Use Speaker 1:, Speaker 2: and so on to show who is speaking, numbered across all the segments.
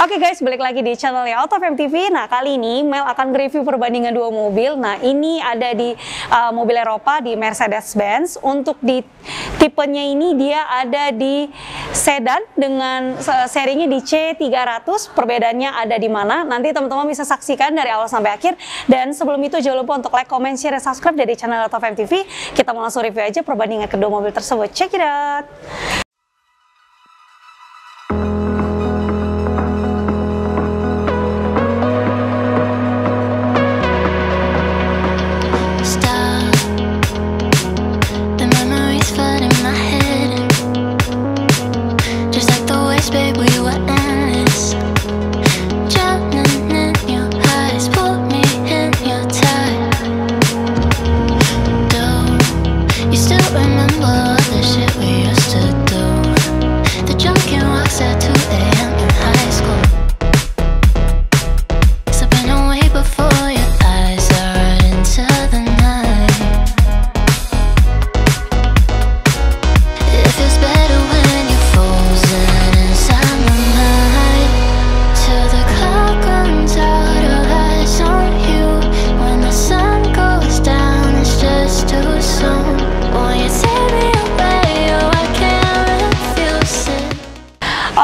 Speaker 1: Oke guys, balik lagi di channelnya AutoFM TV. Nah, kali ini Mel akan nge-review perbandingan dua mobil. Nah, ini ada di mobil Eropa di Mercedes-Benz. Untuk di tipenya ini dia ada di sedan dengan serinya di C300. Perbedaannya ada di mana? Nanti teman-teman bisa saksikan dari awal sampai akhir. Dan sebelum itu jangan lupa untuk like, comment, share, dan subscribe dari channel AutoFM TV. Kita mau langsung review aja perbandingan kedua mobil tersebut. Check it out!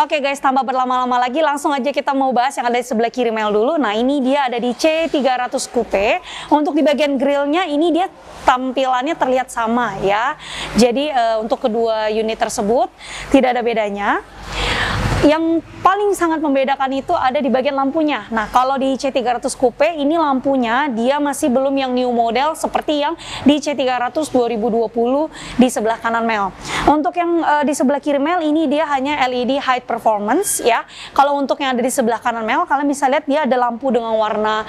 Speaker 1: Oke guys, tanpa berlama-lama lagi langsung aja kita mau bahas yang ada di sebelah kiri Mel dulu. Nah, ini dia ada di C300 Coupe. Untuk di bagian grillnya ini dia tampilannya terlihat sama ya. Jadi untuk kedua unit tersebut tidak ada bedanya. Yang paling sangat membedakan itu ada di bagian lampunya. Nah, kalau di C300 Coupe ini lampunya dia masih belum yang new model seperti yang di C300 2020 di sebelah kanan Mel. Untuk yang di sebelah kiri Mel ini dia hanya LED high performance ya. Kalau untuk yang ada di sebelah kanan Mel, kalian bisa lihat dia ada lampu dengan warna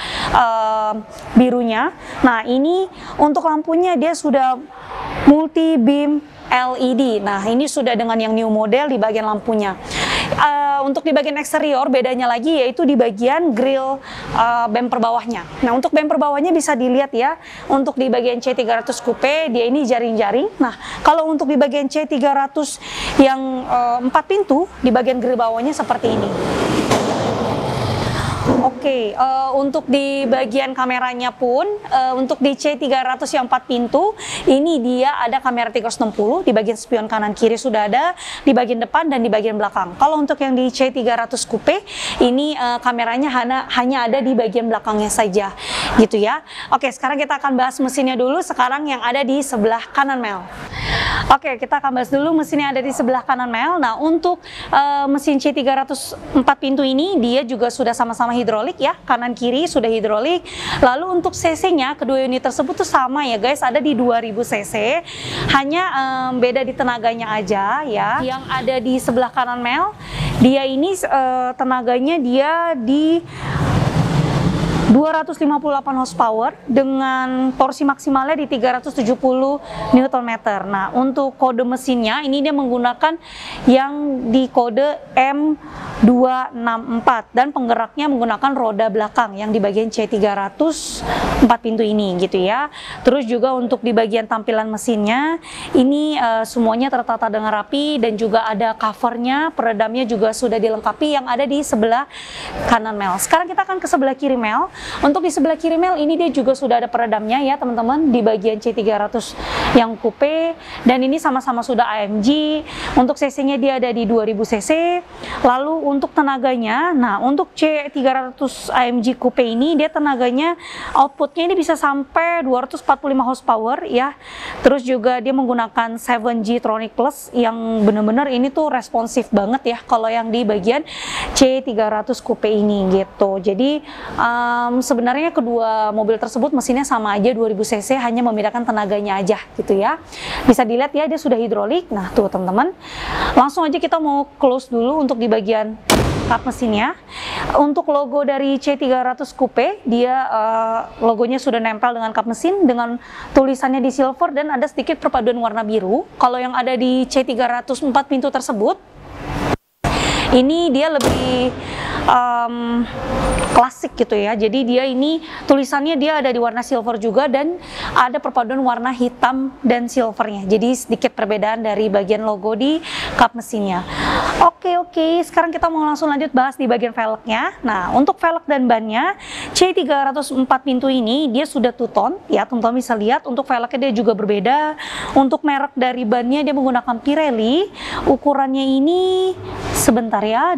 Speaker 1: birunya. Nah, ini untuk lampunya dia sudah multi beam LED. Nah, ini sudah dengan yang new model di bagian lampunya. Untuk di bagian eksterior bedanya lagi yaitu di bagian grill bumper bawahnya. Nah, untuk bumper bawahnya bisa dilihat ya. Untuk di bagian C300 Coupe dia ini jaring-jaring. Nah, kalau untuk di bagian C300 yang 4 pintu di bagian grill bawahnya seperti ini. Oke, untuk di bagian kameranya pun, untuk di C300 yang 4 pintu, ini dia ada kamera 360, di bagian spion kanan kiri sudah ada, di bagian depan dan di bagian belakang. Kalau untuk yang di C300 Coupe, ini kameranya hanya ada di bagian belakangnya saja, gitu ya. Oke, sekarang kita akan bahas mesinnya dulu, sekarang yang ada di sebelah kanan Mel. Oke, kita akan bahas dulu mesinnya ada di sebelah kanan Mel. Nah, untuk mesin C300 4 pintu ini, dia juga sudah sama-sama hidrolik ya, kanan kiri sudah hidrolik. Lalu untuk cc-nya kedua unit tersebut tuh sama ya guys, ada di 2000 cc. Hanya beda di tenaganya aja ya. Yang ada di sebelah kanan Mel, dia ini tenaganya dia di 258 horsepower dengan torsi maksimalnya di 370 Nm. Nah, untuk kode mesinnya ini dia menggunakan yang di kode M264 dan penggeraknya menggunakan roda belakang yang di bagian C300 4 pintu ini gitu ya. Terus juga untuk di bagian tampilan mesinnya ini semuanya tertata dengan rapi dan juga ada covernya, peredamnya juga sudah dilengkapi yang ada di sebelah kanan Mel. Sekarang kita akan ke sebelah kiri Mel. Untuk di sebelah kiri Mel ini dia juga sudah ada peredamnya ya teman-teman di bagian C300 yang coupe dan ini sama-sama sudah AMG. Untuk cc-nya dia ada di 2000 cc. Lalu untuk tenaganya, nah untuk C300 AMG coupe ini dia tenaganya outputnya ini bisa sampai 245 horsepower ya. Terus juga dia menggunakan 7G Tronic Plus yang benar-benar ini tuh responsif banget ya kalau yang di bagian C300 coupe ini gitu. Jadi sebenarnya kedua mobil tersebut mesinnya sama aja 2000 cc, hanya membedakan tenaganya aja gitu ya. Bisa dilihat ya dia sudah hidrolik. Nah tuh teman-teman, langsung aja kita mau close dulu untuk di bagian kap mesinnya. Untuk logo dari C300 Coupe dia logonya sudah nempel dengan kap mesin dengan tulisannya di silver dan ada sedikit perpaduan warna biru. Kalau yang ada di C300 4 pintu tersebut ini dia lebih klasik gitu ya. Jadi dia ini tulisannya dia ada di warna silver juga dan ada perpaduan warna hitam dan silvernya. Jadi sedikit perbedaan dari bagian logo di kap mesinnya. Oke, sekarang kita mau langsung lanjut bahas di bagian velgnya. Nah, untuk velg dan bannya C304 pintu ini dia sudah two-tone ya, teman-teman bisa lihat. Untuk velgnya dia juga berbeda. Untuk merek dari bannya dia menggunakan Pirelli. Ukurannya ini sebentar ya,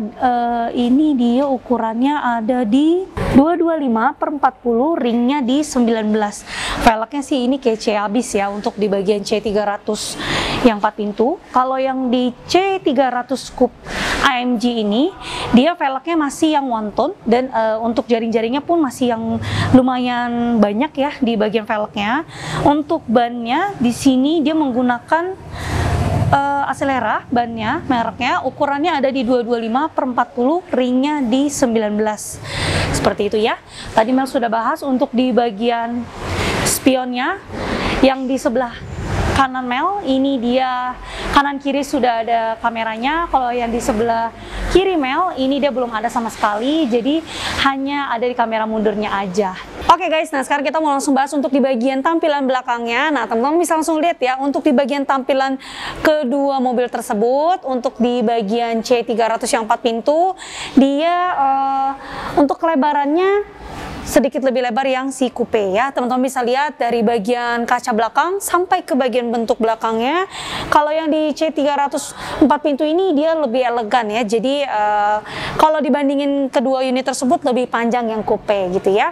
Speaker 1: ini dia ukurannya ada di 225/40, ringnya di 19. Velgnya sih ini kece habis ya untuk di bagian C300 yang 4 pintu. Kalau yang di C300 Coupe AMG ini dia velgnya masih yang one tone dan untuk jaring-jaringnya pun masih yang lumayan banyak ya di bagian velgnya. Untuk bannya di sini dia menggunakan Acelera bannya, mereknya ukurannya ada di 225/40, ringnya di 19. Seperti itu ya. Tadi Mel sudah bahas untuk di bagian spionnya yang di sebelah kanan Mel, ini dia kanan kiri sudah ada kameranya. Kalau yang di sebelah kiri Mel, ini dia belum ada sama sekali, jadi hanya ada di kamera mundurnya aja. Oke guys, nah sekarang kita mau langsung bahas untuk di bagian tampilan belakangnya. Nah teman-teman bisa langsung lihat ya, untuk di bagian tampilan kedua mobil tersebut, untuk di bagian C300 yang 4 pintu, dia untuk kelebarannya sedikit lebih lebar yang si coupe ya. Teman-teman bisa lihat dari bagian kaca belakang sampai ke bagian bentuk belakangnya. Kalau yang di C304 pintu ini dia lebih elegan ya. Jadi kalau dibandingin kedua unit tersebut lebih panjang yang coupe gitu ya.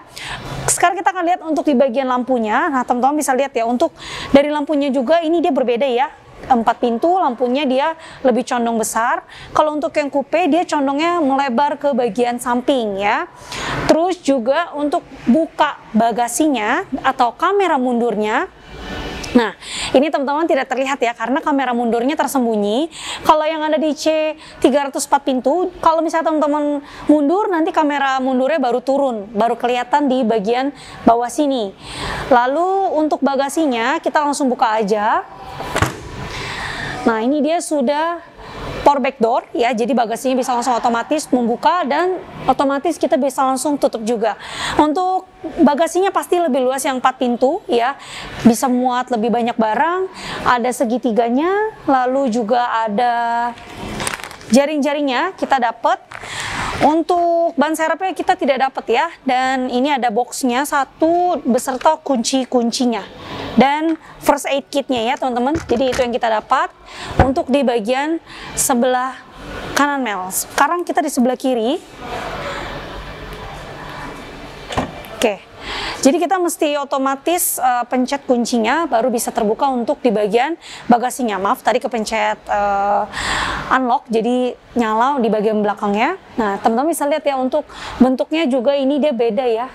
Speaker 1: Sekarang kita akan lihat untuk di bagian lampunya. Nah teman-teman bisa lihat ya, untuk dari lampunya juga ini dia berbeda ya. 4 pintu lampunya dia lebih condong besar. Kalau untuk yang coupe dia condongnya melebar ke bagian samping ya. Terus juga untuk buka bagasinya atau kamera mundurnya, nah ini teman-teman tidak terlihat ya karena kamera mundurnya tersembunyi. Kalau yang ada di C304 pintu, kalau misalnya teman-teman mundur, nanti kamera mundurnya baru turun, baru kelihatan di bagian bawah sini. Lalu untuk bagasinya kita langsung buka aja. Nah ini dia sudah power back door ya, jadi bagasinya bisa langsung otomatis membuka dan otomatis kita bisa langsung tutup juga. Untuk bagasinya pasti lebih luas yang 4 pintu ya, bisa muat lebih banyak barang, ada segitiganya, lalu juga ada jaring-jaringnya kita dapat. Untuk ban serepnya kita tidak dapat ya, dan ini ada boxnya satu beserta kunci-kuncinya dan first aid kitnya ya teman-teman. Jadi itu yang kita dapat untuk di bagian sebelah kanan Mel. Sekarang kita di sebelah kiri. Oke, jadi kita mesti otomatis pencet kuncinya baru bisa terbuka untuk di bagian bagasinya. Maaf tadi kepencet unlock, jadi nyala di bagian belakangnya. Nah teman-teman bisa lihat ya, untuk bentuknya juga ini dia beda ya.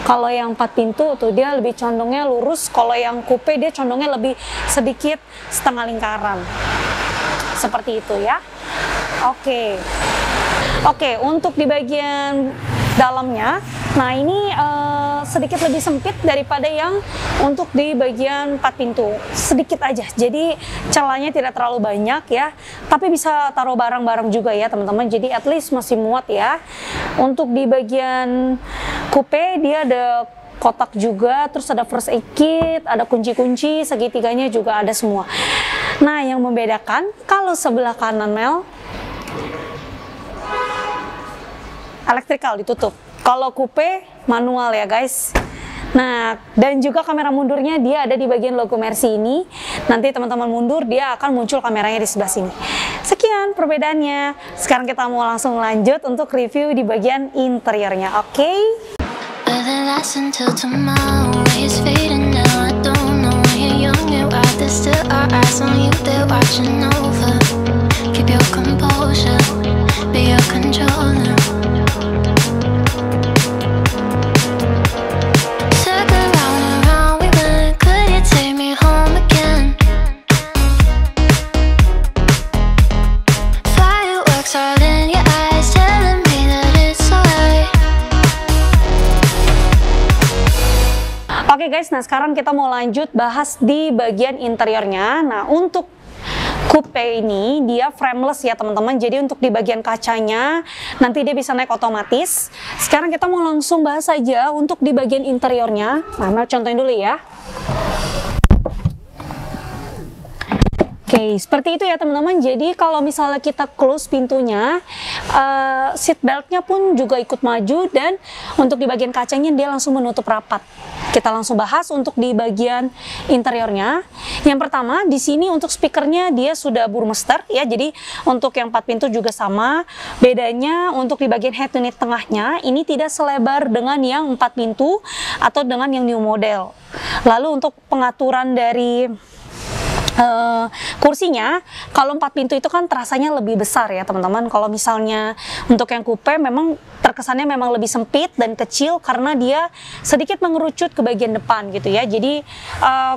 Speaker 1: Kalau yang 4 pintu tuh dia lebih condongnya lurus, kalau yang coupe dia condongnya lebih sedikit setengah lingkaran. Seperti itu ya. Oke, untuk di bagian dalamnya, nah ini sedikit lebih sempit daripada yang untuk di bagian 4 pintu, sedikit aja, jadi celahnya tidak terlalu banyak ya, tapi bisa taruh barang-barang juga ya teman-teman, jadi at least masih muat ya. Untuk di bagian coupe dia ada kotak juga, terus ada first aid kit, ada kunci-kunci, segitiganya juga ada semua. Nah yang membedakan, kalau sebelah kanan Mel elektrikal ditutup, kalau coupe manual ya guys. Nah dan juga kamera mundurnya dia ada di bagian logo Mercy ini. Nanti teman-teman mundur dia akan muncul kameranya di sebelah sini. Sekian perbedaannya. Sekarang kita mau langsung lanjut untuk review di bagian interiornya. Oke? Oke guys, nah sekarang kita mau lanjut bahas di bagian interiornya. Nah untuk coupe ini dia frameless ya teman-teman. Jadi untuk di bagian kacanya nanti dia bisa naik otomatis. Sekarang kita mau langsung bahas aja untuk di bagian interiornya. Nah, Mel contohin dulu ya. Oke, seperti itu ya teman-teman. Jadi kalau misalnya kita close pintunya, seat beltnya pun juga ikut maju, dan untuk di bagian kacanya dia langsung menutup rapat. Kita langsung bahas untuk di bagian interiornya. Yang pertama, di sini untuk speakernya dia sudah Burmester ya. Jadi untuk yang 4 pintu juga sama. Bedanya untuk di bagian head unit tengahnya ini tidak selebar dengan yang 4 pintu atau dengan yang new model. Lalu untuk pengaturan dari kursinya, kalau 4 pintu itu kan terasanya lebih besar ya teman-teman. Kalau misalnya untuk yang coupe memang terkesannya memang lebih sempit dan kecil karena dia sedikit mengerucut ke bagian depan gitu ya. Jadi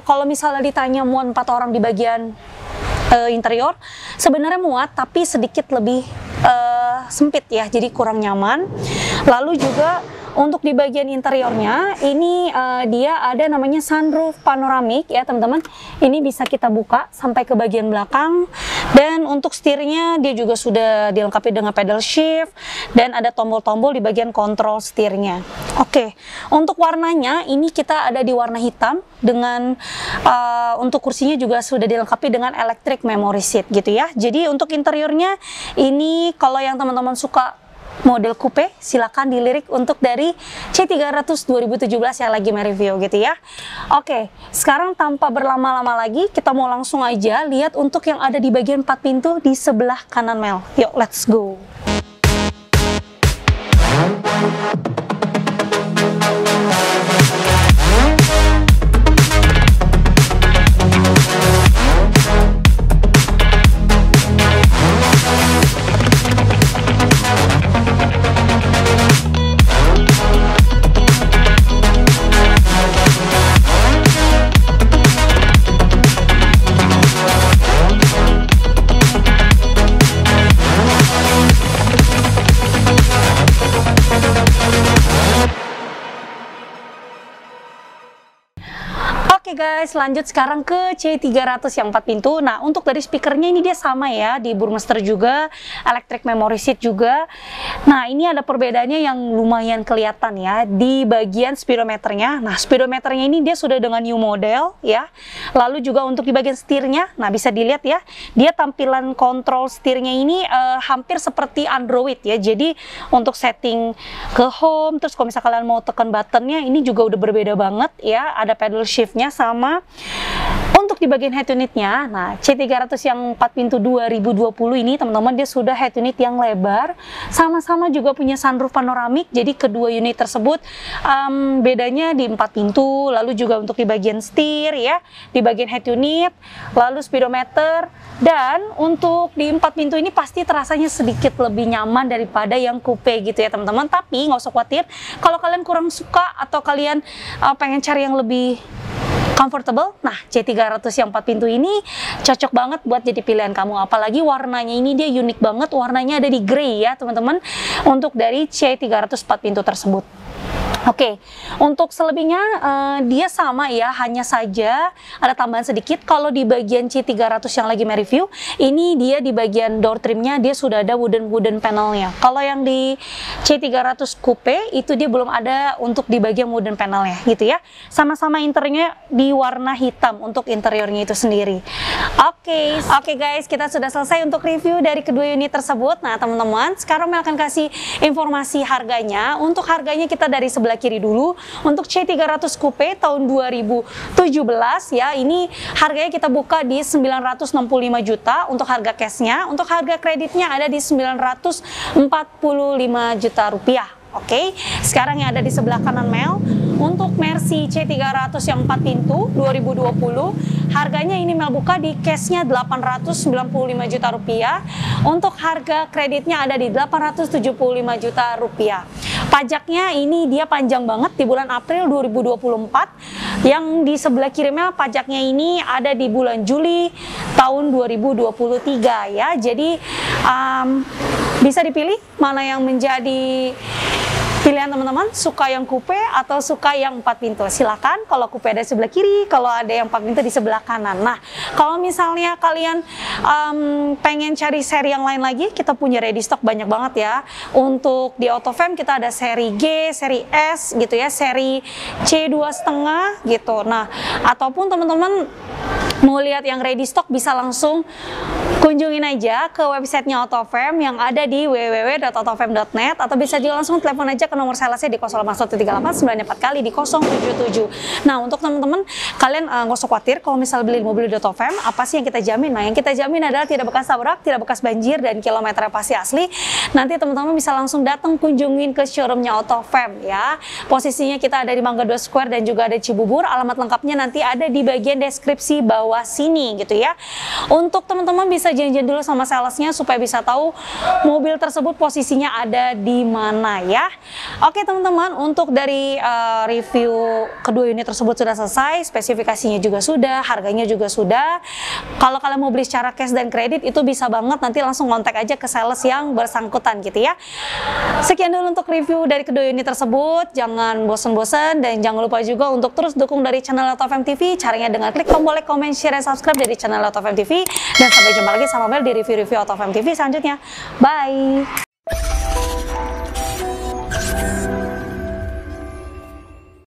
Speaker 1: kalau misalnya ditanya muat 4 orang di bagian interior, sebenarnya muat tapi sedikit lebih sempit ya, jadi kurang nyaman. Lalu juga untuk di bagian interiornya ini dia ada namanya sunroof panoramik ya teman-teman. Ini bisa kita buka sampai ke bagian belakang, dan untuk setirnya dia juga sudah dilengkapi dengan pedal shift dan ada tombol-tombol di bagian kontrol setirnya. Oke, untuk warnanya ini kita ada di warna hitam dengan untuk kursinya juga sudah dilengkapi dengan electric memory seat gitu ya. Jadi untuk interiornya ini kalau yang teman-teman suka model coupe, silakan dilirik untuk dari C300 2017 yang lagi mereview gitu ya. Oke, sekarang tanpa berlama-lama lagi kita mau langsung aja lihat untuk yang ada di bagian 4 pintu di sebelah kanan Mel. Yuk, let's go. Oke guys, lanjut sekarang ke C300 yang 4 pintu. Nah, untuk dari speakernya ini dia sama ya, di Burmester juga, electric memory seat juga. Nah, ini ada perbedaannya yang lumayan kelihatan ya, di bagian speedometernya. Nah, speedometernya ini dia sudah dengan new model ya. Lalu juga untuk di bagian setirnya, nah bisa dilihat ya, dia tampilan kontrol setirnya ini hampir seperti Android ya. Jadi untuk setting ke home, terus kalau misalnya kalian mau tekan buttonnya, ini juga udah berbeda banget ya. Ada pedal shiftnya sama. Untuk di bagian head unitnya, nah C300 yang 4 pintu 2020 ini teman-teman dia sudah head unit yang lebar, sama-sama juga punya sunroof panoramik. Jadi kedua unit tersebut bedanya di 4 pintu, lalu juga untuk di bagian setir ya, di bagian head unit, lalu speedometer, dan untuk di 4 pintu ini pasti terasanya sedikit lebih nyaman daripada yang coupe gitu ya teman-teman. Tapi nggak usah khawatir kalau kalian kurang suka atau kalian pengen cari yang lebih comfortable, nah C300 yang 4 pintu ini cocok banget buat jadi pilihan kamu. Apalagi warnanya ini dia unik banget, warnanya ada di grey ya teman-teman, untuk dari C300 4 pintu tersebut. Oke, untuk selebihnya dia sama ya, hanya saja ada tambahan sedikit. Kalau di bagian C300 yang lagi mereview, ini dia di bagian door trimnya dia sudah ada wooden panelnya. Kalau yang di C300 coupe itu dia belum ada untuk di bagian wooden panelnya gitu ya. Sama-sama interiornya di warna hitam untuk interiornya itu sendiri. Oke guys, kita sudah selesai untuk review dari kedua unit tersebut. Nah teman-teman, sekarang Mel akan kasih informasi harganya. Untuk harganya kita dari sebelah kiri dulu. Untuk C300 coupe tahun 2017 ya, ini harganya kita buka di 965 juta untuk harga cashnya. Untuk harga kreditnya ada di 945 juta rupiah. Oke, sekarang yang ada di sebelah kanan Mel, untuk Mercy C300 yang 4 pintu 2020, harganya ini Mel buka di cashnya 895 juta rupiah. Untuk harga kreditnya ada di 875 juta rupiah. Pajaknya ini dia panjang banget di bulan April 2024. Yang di sebelah kiri Mel, pajaknya ini ada di bulan Juli tahun 2023 ya. Jadi bisa dipilih mana yang menjadi Pilihan teman-teman, suka yang coupe atau suka yang 4 pintu? Silakan, kalau coupe ada di sebelah kiri, kalau ada yang 4 pintu di sebelah kanan. Nah, kalau misalnya kalian pengen cari seri yang lain lagi, kita punya ready stock banyak banget ya. Untuk di Autofam kita ada seri G, seri S gitu ya, seri C2,5 gitu. Nah, ataupun teman-teman mau lihat yang ready stock bisa langsung kunjungin aja ke websitenya Autofam yang ada di www.autofam.net, atau bisa juga langsung telepon aja ke nomor salesnya di 08138944 kali di 077. Nah, untuk teman-teman kalian nggak usah khawatir kalau misal beli mobil di Autofam, apa sih yang kita jamin? Nah, yang kita jamin adalah tidak bekas tabrak, tidak bekas banjir, dan kilometernya pasti asli. Nanti teman-teman bisa langsung datang kunjungin ke showroomnya Autofam ya. Posisinya kita ada di Mangga 2 Square dan juga ada Cibubur. Alamat lengkapnya nanti ada di bagian deskripsi bawah sini gitu ya. Untuk teman-teman bisa janjian dulu sama salesnya supaya bisa tahu mobil tersebut posisinya ada di mana ya. Oke teman-teman, untuk dari review kedua unit tersebut sudah selesai, spesifikasinya juga sudah, harganya juga sudah. Kalau kalian mau beli secara cash dan kredit itu bisa banget, nanti langsung kontak aja ke sales yang bersangkutan gitu ya. Sekian dulu untuk review dari kedua unit tersebut. Jangan bosan-bosan dan jangan lupa juga untuk terus dukung dari channel Autofam TV. Caranya dengan klik tombol like, comment, share, dan subscribe dari channel Autofam TV. Dan sampai jumpa lagi sama Mel di review-review Autofam TV selanjutnya. Bye!